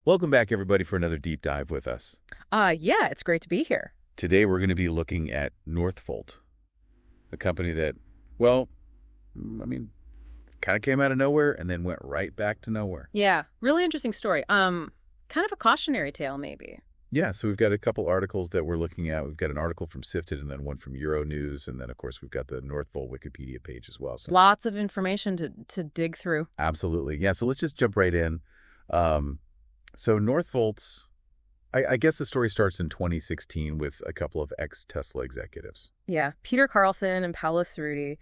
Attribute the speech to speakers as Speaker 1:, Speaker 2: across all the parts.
Speaker 1: Welcome back, everybody, for another deep dive with us.
Speaker 2: Yeah, it's great to be here.
Speaker 1: Today, we're going to be looking at Northvolt, a company that, well, kind of came out of nowhere and then went right back to nowhere.
Speaker 2: Yeah, really interesting story. Kind of a cautionary tale, maybe.
Speaker 1: Yeah, so we've got a couple articles that we're looking at. We've got an article from Sifted and then one from Euronews, and then, of course, we've got the Northvolt Wikipedia page as well. So
Speaker 2: Lots of information to dig through.
Speaker 1: absolutely. Yeah, so let's just jump right in. So Northvolt's, I guess the story starts in 2016 with a couple of ex-Tesla executives.
Speaker 2: Yeah, Peter Carlson and Paolo Cerruti,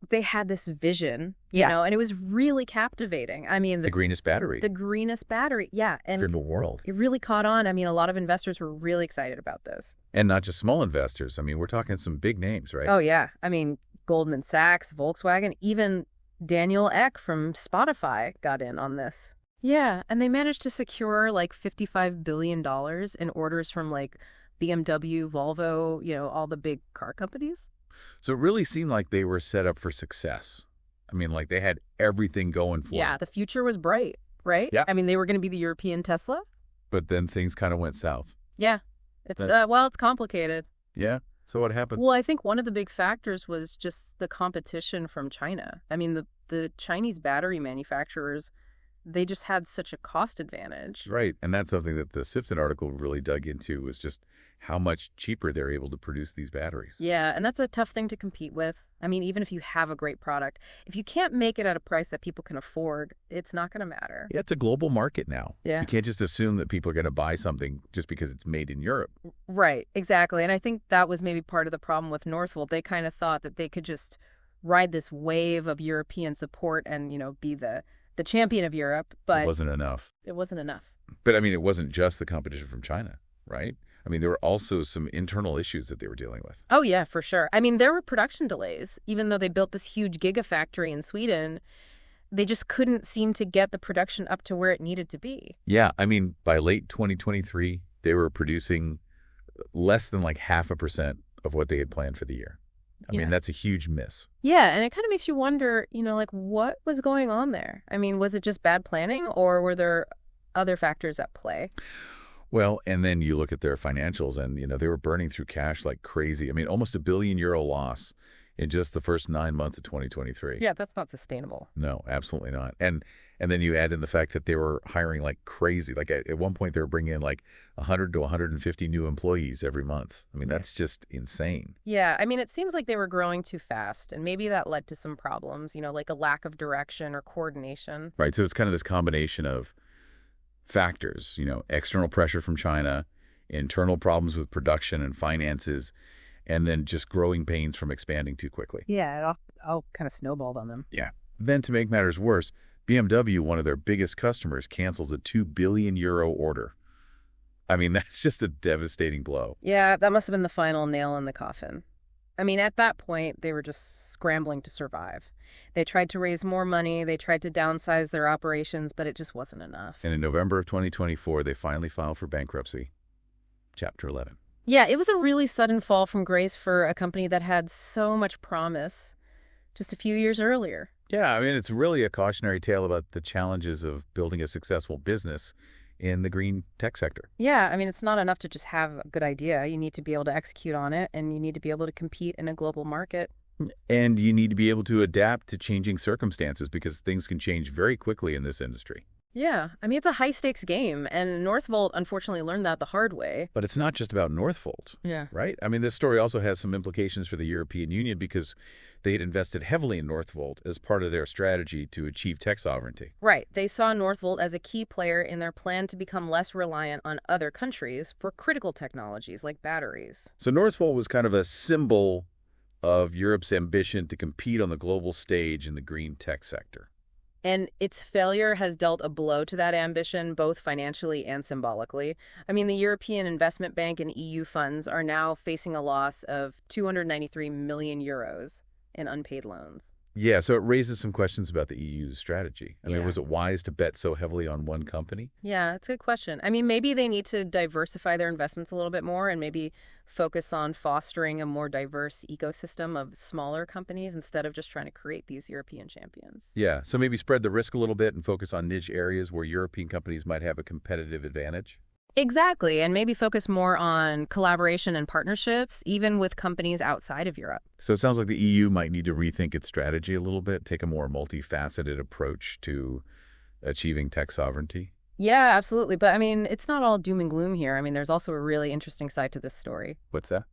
Speaker 2: they had this vision, and it was really captivating. I mean,
Speaker 1: The greenest battery
Speaker 2: the greenest battery, yeah, and
Speaker 1: in the world.
Speaker 2: it really caught on. I mean, a lot of investors were really excited about this.
Speaker 1: And not just small investors. I mean, we're talking some big names, right?
Speaker 2: Oh, yeah. I mean, Goldman Sachs, Volkswagen, even Daniel Ek from Spotify got in on this. Yeah, and they managed to secure like $55 billion in orders from like BMW, Volvo, all the big car companies.
Speaker 1: So it really seemed like they were set up for success. I mean, like they had everything going for
Speaker 2: Yeah,
Speaker 1: them.
Speaker 2: the future was bright, right?
Speaker 1: Yeah.
Speaker 2: I mean, they were going to be the European Tesla.
Speaker 1: But then things kind of went south.
Speaker 2: Yeah. It's it's complicated.
Speaker 1: Yeah? So what happened?
Speaker 2: Well, I think one of the big factors was just the competition from China. I mean, the Chinese battery manufacturers, they just had such a cost advantage.
Speaker 1: Right. And that's something that the Sifted article really dug into was just how much cheaper they're able to produce these batteries.
Speaker 2: Yeah, and that's a tough thing to compete with. I mean, even if you have a great product, if you can't make it at a price that people can afford, it's not going to matter.
Speaker 1: Yeah, it's a global market now.
Speaker 2: Yeah.
Speaker 1: You can't just assume that people are going to buy something just because it's made in Europe.
Speaker 2: Right, exactly. And I think that was maybe part of the problem with Northvolt. They kind of thought that they could just ride this wave of European support and, be the champion of Europe, but
Speaker 1: It wasn't enough.
Speaker 2: it wasn't enough.
Speaker 1: But I mean, it wasn't just the competition from China, right? I mean, there were also some internal issues that they were dealing with.
Speaker 2: Oh, yeah, for sure. I mean, there were production delays. Even though they built this huge gigafactory in Sweden, they just couldn't seem to get the production up to where it needed to be.
Speaker 1: Yeah, I mean, by late 2023, they were producing less than like 0.5% of what they had planned for the year. I mean, that's a huge miss.
Speaker 2: Yeah, and it kind of makes you wonder, what was going on there? I mean, was it just bad planning or were there other factors at play?
Speaker 1: Well, and then you look at their financials and, they were burning through cash like crazy. I mean, almost €1 billion loss in just the first 9 months of 2023.
Speaker 2: Yeah, that's not sustainable.
Speaker 1: No, absolutely not. And then you add in the fact that they were hiring like crazy. Like at one point, they were bringing in like 100 to 150 new employees every month. I mean, that's just insane.
Speaker 2: Yeah, I mean, it seems like they were growing too fast, and maybe that led to some problems, like a lack of direction or coordination.
Speaker 1: Right. So it's kind of this combination of factors, external pressure from China, internal problems with production and finances, and then just growing pains from expanding too quickly.
Speaker 2: Yeah, it all kind of snowballed on them.
Speaker 1: Yeah. Then to make matters worse, BMW, one of their biggest customers, cancels a €2 billion order. I mean, that's just a devastating blow.
Speaker 2: Yeah, that must have been the final nail in the coffin. I mean, at that point, they were just scrambling to survive. They tried to raise more money, they tried to downsize their operations, but it just wasn't enough.
Speaker 1: And in November of 2024, they finally filed for bankruptcy, Chapter 11.
Speaker 2: Yeah, it was a really sudden fall from grace for a company that had so much promise just a few years earlier.
Speaker 1: Yeah, I mean, it's really a cautionary tale about the challenges of building a successful business in the green tech sector.
Speaker 2: Yeah, I mean, it's not enough to just have a good idea. You need to be able to execute on it, and you need to be able to compete in a global market.
Speaker 1: And you need to be able to adapt to changing circumstances because things can change very quickly in this industry.
Speaker 2: Yeah, I mean, it's a high-stakes game, and Northvolt unfortunately learned that the hard way.
Speaker 1: But it's not just about Northvolt,
Speaker 2: Yeah.
Speaker 1: right? I mean, this story also has some implications for the European Union because they had invested heavily in Northvolt as part of their strategy to achieve tech sovereignty.
Speaker 2: Right. They saw Northvolt as a key player in their plan to become less reliant on other countries for critical technologies like batteries.
Speaker 1: So Northvolt was kind of a symbol of Europe's ambition to compete on the global stage in the green tech sector.
Speaker 2: And its failure has dealt a blow to that ambition, both financially and symbolically. I mean, the European Investment Bank and EU funds are now facing a loss of €293 million in unpaid loans.
Speaker 1: Yeah, so it raises some questions about the EU's strategy. I mean,
Speaker 2: Yeah.
Speaker 1: was it wise to bet so heavily on one company?
Speaker 2: Yeah, it's a good question. I mean, maybe they need to diversify their investments a little bit more and maybe focus on fostering a more diverse ecosystem of smaller companies instead of just trying to create these European champions.
Speaker 1: Yeah, so maybe spread the risk a little bit and focus on niche areas where European companies might have a competitive advantage.
Speaker 2: Exactly, and maybe focus more on collaboration and partnerships, even with companies outside of Europe.
Speaker 1: So it sounds like the EU might need to rethink its strategy a little bit, take a more multifaceted approach to achieving tech sovereignty.
Speaker 2: Yeah, absolutely. But I mean, it's not all doom and gloom here. I mean, there's also a really interesting side to this story.
Speaker 1: What's that?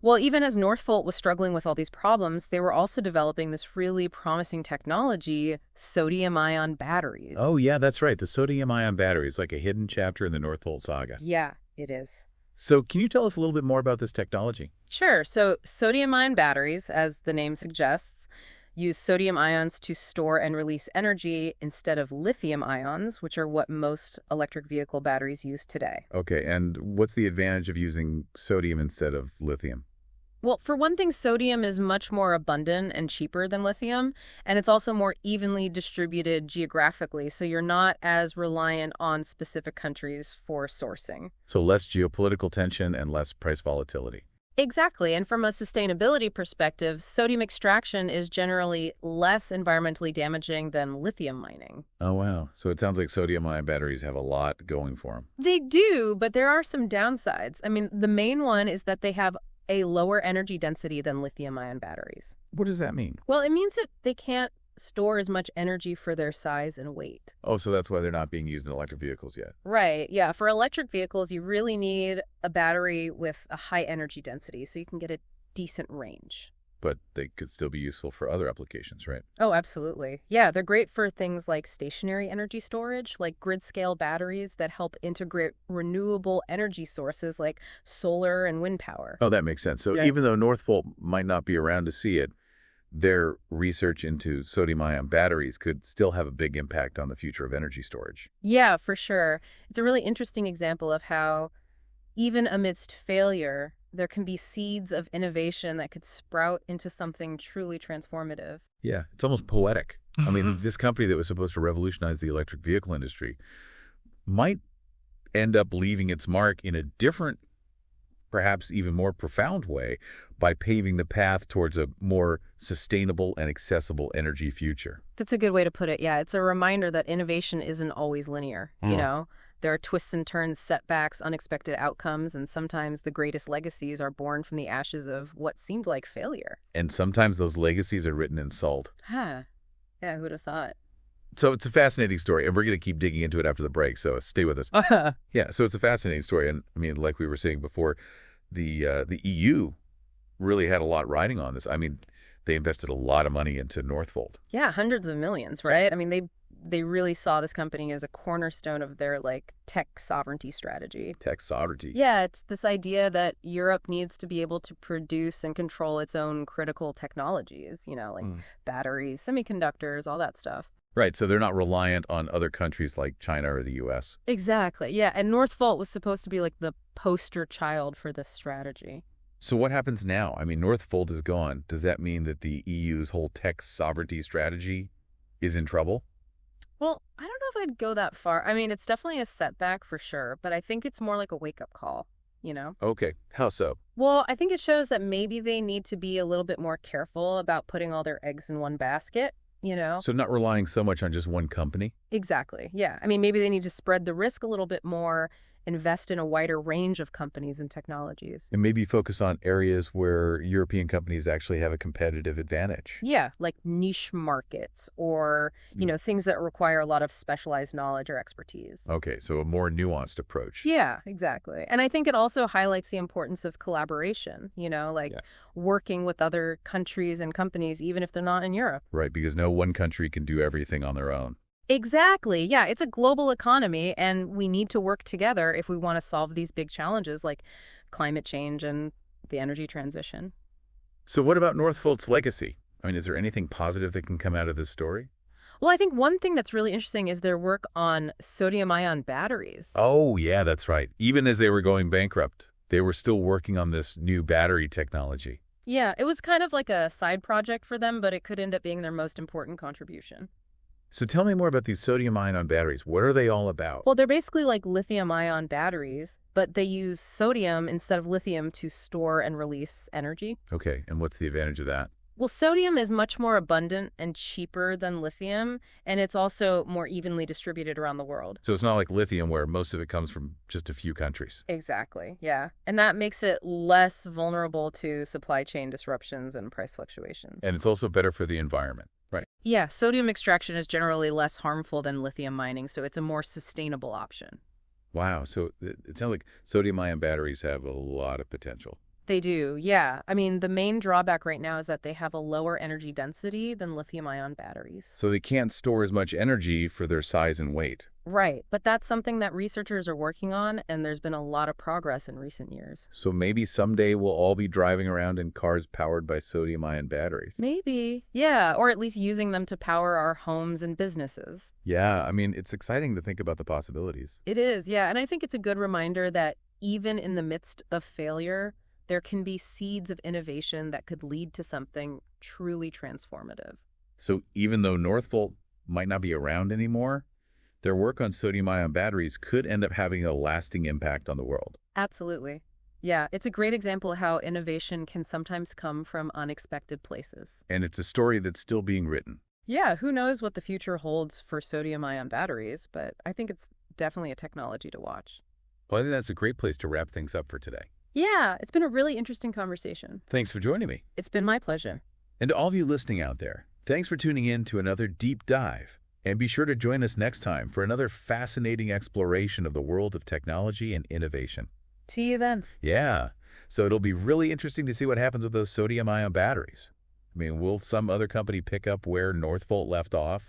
Speaker 2: Well, even as Northvolt was struggling with all these problems, they were also developing this really promising technology, sodium-ion batteries.
Speaker 1: Oh, yeah, that's right. The sodium-ion battery is like a hidden chapter in the Northvolt saga.
Speaker 2: Yeah, it is.
Speaker 1: So can you tell us a little bit more about this technology?
Speaker 2: Sure. So sodium-ion batteries, as the name suggests, use sodium ions to store and release energy instead of lithium ions, which are what most electric vehicle batteries use today.
Speaker 1: Okay, and what's the advantage of using sodium instead of lithium?
Speaker 2: Well, for one thing, sodium is much more abundant and cheaper than lithium, and it's also more evenly distributed geographically, so you're not as reliant on specific countries for sourcing.
Speaker 1: So less geopolitical tension and less price volatility.
Speaker 2: Exactly, and from a sustainability perspective, sodium extraction is generally less environmentally damaging than lithium mining.
Speaker 1: Oh, wow. So it sounds like sodium-ion batteries have a lot going for them.
Speaker 2: They do, but there are some downsides. I mean, the main one is that they have a lower energy density than lithium-ion batteries.
Speaker 1: What does that mean?
Speaker 2: Well, it means that they can't store as much energy for their size and weight.
Speaker 1: Oh, so that's why they're not being used in electric vehicles yet.
Speaker 2: Right, yeah. For electric vehicles, you really need a battery with a high energy density so you can get a decent range.
Speaker 1: But they could still be useful for other applications, right?
Speaker 2: Oh, absolutely. Yeah, they're great for things like stationary energy storage, like grid-scale batteries that help integrate renewable energy sources like solar and wind power.
Speaker 1: Oh, that makes sense. So
Speaker 2: Yeah.
Speaker 1: even though Northvolt might not be around to see it, their research into sodium-ion batteries could still have a big impact on the future of energy storage.
Speaker 2: Yeah, for sure. It's a really interesting example of how, even amidst failure, there can be seeds of innovation that could sprout into something truly transformative.
Speaker 1: Yeah, it's almost poetic. I mean, this company that was supposed to revolutionize the electric vehicle industry might end up leaving its mark in a different, perhaps even more profound way by paving the path towards a more sustainable and accessible energy future.
Speaker 2: That's a good way to put it. Yeah, it's a reminder that innovation isn't always linear, you know? There are twists and turns, setbacks, unexpected outcomes, and sometimes the greatest legacies are born from the ashes of what seemed like failure.
Speaker 1: And sometimes those legacies are written in salt.
Speaker 2: Huh. Yeah, who'd have thought?
Speaker 1: So it's a fascinating story, and we're going to keep digging into it after the break, so stay with us. Yeah, so it's a fascinating story, and I mean, like we were saying before, the EU really had a lot riding on this. I mean, they invested a lot of money into Northvolt.
Speaker 2: Yeah, hundreds of millions, right? I mean, they really saw this company as a cornerstone of their, like, tech sovereignty strategy.
Speaker 1: Tech sovereignty.
Speaker 2: Yeah, it's this idea that Europe needs to be able to produce and control its own critical technologies, you know, like batteries, semiconductors, all that stuff.
Speaker 1: Right, so they're not reliant on other countries like China or the U.S.
Speaker 2: Exactly, yeah, and Northvolt was supposed to be like the poster child for this strategy.
Speaker 1: So what happens now? I mean, Northvolt is gone. Does that mean that the EU's whole tech sovereignty strategy is in trouble?
Speaker 2: Well, I don't know if I'd go that far. I mean, it's definitely a setback for sure, but I think it's more like a wake-up call, you know?
Speaker 1: Okay, how so?
Speaker 2: Well, I think it shows that maybe they need to be a little bit more careful about putting all their eggs in one basket, you know?
Speaker 1: So not relying so much on just one company?
Speaker 2: Exactly, yeah. I mean, maybe they need to spread the risk a little bit more, invest in a wider range of companies and technologies.
Speaker 1: And maybe focus on areas where European companies actually have a competitive advantage.
Speaker 2: Yeah, like niche markets or, you know, things that require a lot of specialized knowledge or expertise.
Speaker 1: Okay, so a more nuanced approach.
Speaker 2: Yeah, exactly. And I think it also highlights the importance of collaboration, you know, like working with other countries and companies, even if they're not in Europe.
Speaker 1: Right, because no one country can do everything on their own.
Speaker 2: Exactly. Yeah, it's a global economy, and we need to work together if we want to solve these big challenges like climate change and the energy transition.
Speaker 1: So what about Northvolt's legacy? I mean, is there anything positive that can come out of this story?
Speaker 2: Well, I think one thing that's really interesting is their work on sodium-ion batteries.
Speaker 1: Oh, yeah, that's right. Even as they were going bankrupt, they were still working on this new battery technology.
Speaker 2: Yeah, it was kind of like a side project for them, but it could end up being their most important contribution.
Speaker 1: So tell me more about these sodium-ion batteries. What are they all about?
Speaker 2: Well, they're basically like lithium-ion batteries, but they use sodium instead of lithium to store and release energy.
Speaker 1: Okay, and what's the advantage of that?
Speaker 2: Well, sodium is much more abundant and cheaper than lithium, and it's also more evenly distributed around the world.
Speaker 1: So it's not like lithium where most of it comes from just a few countries.
Speaker 2: Exactly, yeah. And that makes it less vulnerable to supply chain disruptions and price fluctuations.
Speaker 1: And it's also better for the environment. Right.
Speaker 2: Yeah, sodium extraction is generally less harmful than lithium mining, so it's a more sustainable option.
Speaker 1: Wow, so it sounds like sodium-ion batteries have a lot of potential.
Speaker 2: They do, yeah. I mean, the main drawback right now is that they have a lower energy density than lithium-ion batteries.
Speaker 1: So they can't store as much energy for their size and weight.
Speaker 2: Right, but that's something that researchers are working on, and there's been a lot of progress in recent years.
Speaker 1: So maybe someday we'll all be driving around in cars powered by sodium-ion batteries.
Speaker 2: Maybe, yeah, or at least using them to power our homes and businesses.
Speaker 1: Yeah, I mean, it's exciting to think about the possibilities.
Speaker 2: It is, yeah, and I think it's a good reminder that even in the midst of failure, there can be seeds of innovation that could lead to something truly transformative.
Speaker 1: So even though Northvolt might not be around anymore, their work on sodium-ion batteries could end up having a lasting impact on the world.
Speaker 2: Absolutely. Yeah, it's a great example of how innovation can sometimes come from unexpected places.
Speaker 1: And it's a story that's still being written.
Speaker 2: Yeah, who knows what the future holds for sodium-ion batteries, but I think it's definitely a technology to watch.
Speaker 1: Well, I think that's a great place to wrap things up for today.
Speaker 2: Yeah, it's been a really interesting conversation.
Speaker 1: Thanks for joining me.
Speaker 2: It's been my pleasure.
Speaker 1: And to all of you listening out there, thanks for tuning in to another deep dive. And be sure to join us next time for another fascinating exploration of the world of technology and innovation.
Speaker 2: See you then.
Speaker 1: Yeah, so it'll be really interesting to see what happens with those sodium-ion batteries. I mean, will some other company pick up where Northvolt left off?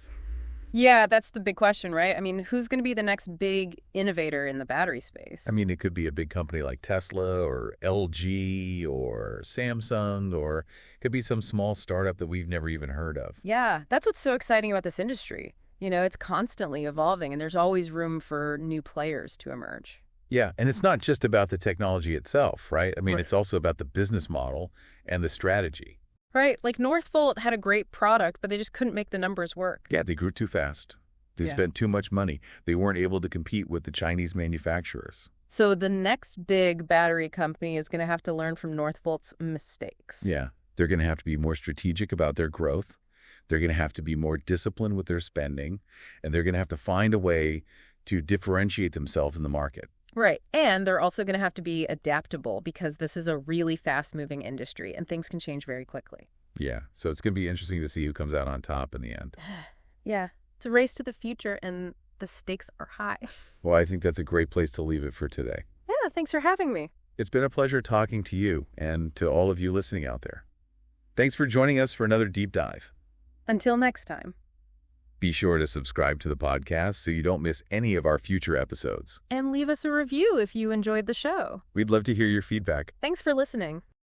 Speaker 2: Yeah, that's the big question, right? I mean, who's going to be the next big innovator in the battery space?
Speaker 1: I mean, it could be a big company like Tesla or LG or Samsung, or it could be some small startup that we've never even heard of.
Speaker 2: Yeah, that's what's so exciting about this industry. You know, it's constantly evolving, and there's always room for new players to emerge.
Speaker 1: Yeah, and it's not just about the technology itself, right? I mean,
Speaker 2: Right.
Speaker 1: It's also about the business model and the strategy.
Speaker 2: Right, like Northvolt had a great product, but they just couldn't make the numbers work.
Speaker 1: Yeah, they grew too fast. They
Speaker 2: Yeah.
Speaker 1: spent too much money. They weren't able to compete with the Chinese manufacturers.
Speaker 2: So the next big battery company is going to have to learn from Northvolt's mistakes.
Speaker 1: Yeah, they're going to have to be more strategic about their growth. They're going to have to be more disciplined with their spending, and they're going to have to find a way to differentiate themselves in the market.
Speaker 2: Right, and they're also going to have to be adaptable because this is a really fast-moving industry, and things can change very quickly.
Speaker 1: Yeah, so it's going to be interesting to see who comes out on top in the end.
Speaker 2: Yeah, it's a race to the future, and the stakes are high.
Speaker 1: Well, I think that's a great place to leave it for today.
Speaker 2: Yeah, thanks for having me.
Speaker 1: It's been a pleasure talking to you and to all of you listening out there. Thanks for joining us for another deep dive.
Speaker 2: Until next time.
Speaker 1: Be sure to subscribe to the podcast so you don't miss any of our future episodes.
Speaker 2: And leave us a review if you enjoyed the show.
Speaker 1: We'd love to hear your feedback.
Speaker 2: Thanks for listening.